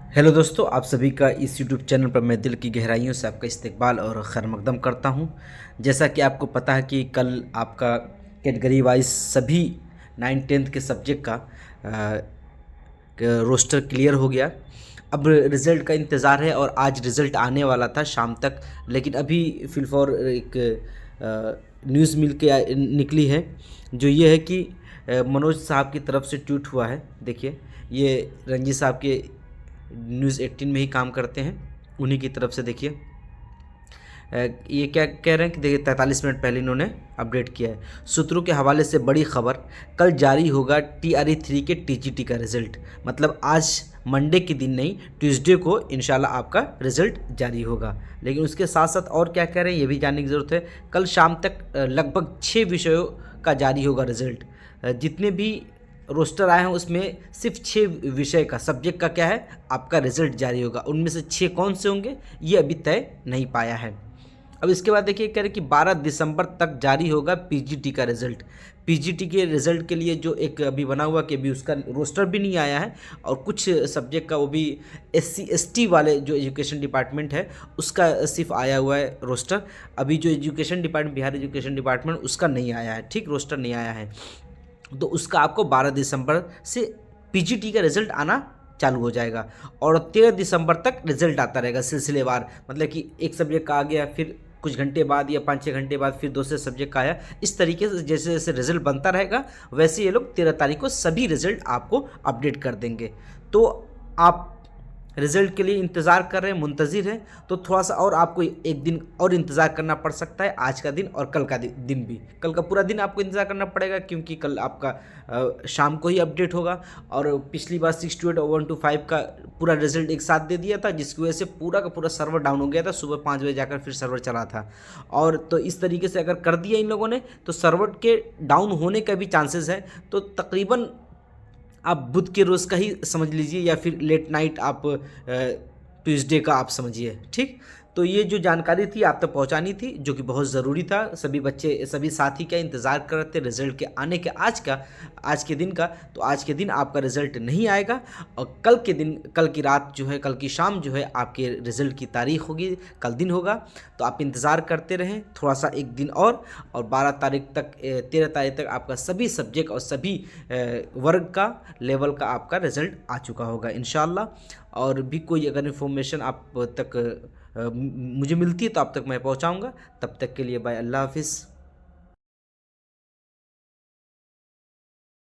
Hello दोस्तों, आप सभी का इस यूट्यूब चैनल पर मैं दिल की गहराइयों से आपका इस्तकबाल और खैर मकदम करता हूं। जैसा कि आपको पता है कि कल आपका कैटेगरी वाइज सभी 9th-10th के सब्जेक्ट का रोस्टर क्लियर हो गया। अब रिज़ल्ट का इंतज़ार है और आज रिज़ल्ट आने वाला था शाम तक, लेकिन अभी फिलफॉर एक न्यूज़ निकली है, जो ये है कि मनोज साहब की तरफ से ट्वीट हुआ है। देखिए, ये रंजीत साहब के न्यूज़ 18 में ही काम करते हैं, उन्हीं की तरफ से देखिए ये क्या कह रहे हैं कि देखिए 43 मिनट पहले इन्होंने अपडेट किया है। सूत्रों के हवाले से बड़ी खबर, कल जारी होगा TRE 3 के TGT का रिज़ल्ट। मतलब आज मंडे के दिन नहीं, ट्यूसडे को इंशाल्लाह आपका रिज़ल्ट जारी होगा। लेकिन उसके साथ साथ और क्या कह रहे हैं ये भी जानने की ज़रूरत है। कल शाम तक लगभग 6 विषयों का जारी होगा रिज़ल्ट। जितने भी रोस्टर आए हैं उसमें सिर्फ 6 विषय का सब्जेक्ट का क्या है आपका रिज़ल्ट जारी होगा। उनमें से 6 कौन से होंगे ये अभी तय नहीं पाया है। अब इसके बाद देखिए कह रहे कि 12 दिसंबर तक जारी होगा PGT का रिज़ल्ट। PGT के रिज़ल्ट के लिए जो एक अभी बना हुआ कि अभी उसका रोस्टर भी नहीं आया है, और कुछ सब्जेक्ट का वो भी SC ST वाले जो एजुकेशन डिपार्टमेंट है उसका सिर्फ आया हुआ है रोस्टर। अभी जो education department, Bihar education department, उसका नहीं आया है, ठीक, रोस्टर नहीं आया है। तो उसका आपको 12 दिसंबर से PGT का रिज़ल्ट आना चालू हो जाएगा और 13 दिसंबर तक रिज़ल्ट आता रहेगा सिलसिलेवार। मतलब कि एक सब्जेक्ट का आ गया, फिर कुछ घंटे बाद या 5-6 घंटे बाद फिर दूसरे सब्जेक्ट का आया। इस तरीके से जैसे जैसे रिज़ल्ट बनता रहेगा वैसे ये लोग 13 तारीख को सभी रिज़ल्ट आपको अपडेट कर देंगे। तो आप रिज़ल्ट के लिए इंतज़ार कर रहे हैं, मुंतज़िर हैं, तो थोड़ा-सा और आपको एक दिन और इंतज़ार करना पड़ सकता है, आज का दिन और कल का दिन भी। कल का पूरा दिन आपको इंतज़ार करना पड़ेगा क्योंकि कल आपका शाम को ही अपडेट होगा। और पिछली बार 6 to 8 और 1 to 5 का पूरा रिज़ल्ट एक साथ दे दिया था, जिसकी वजह से पूरा का पूरा सर्वर डाउन हो गया था। सुबह 5 बजे जाकर फिर सर्वर चला था। और तो इस तरीके से अगर कर दिया इन लोगों ने तो सर्वर के डाउन होने का भी चांसेस है। तो तकरीबन आप बुध के रोज़ का ही समझ लीजिए या फिर लेट नाइट आप ट्यूसडे का आप समझिए, ठीक। तो ये जो जानकारी थी आप तक पहुंचानी थी, जो कि बहुत ज़रूरी था। सभी बच्चे, सभी साथी का इंतज़ार कर रहे थे रिज़ल्ट के आने के, आज के दिन का। तो आज के दिन आपका रिज़ल्ट नहीं आएगा और कल के दिन, कल की रात जो है, कल की शाम जो है आपके रिज़ल्ट की तारीख होगी, कल दिन होगा। तो आप इंतज़ार करते रहें थोड़ा सा, एक दिन और 12 तारीख तक, 13 तारीख तक आपका सभी सब्जेक्ट और सभी वर्ग का, लेवल का आपका रिज़ल्ट आ चुका होगा इंशाल्लाह। और भी कोई अगर इन्फॉर्मेशन आप तक मुझे मिलती है तो आप तक मैं पहुंचाऊंगा। तब तक के लिए बाय, अल्लाह हाफिज़।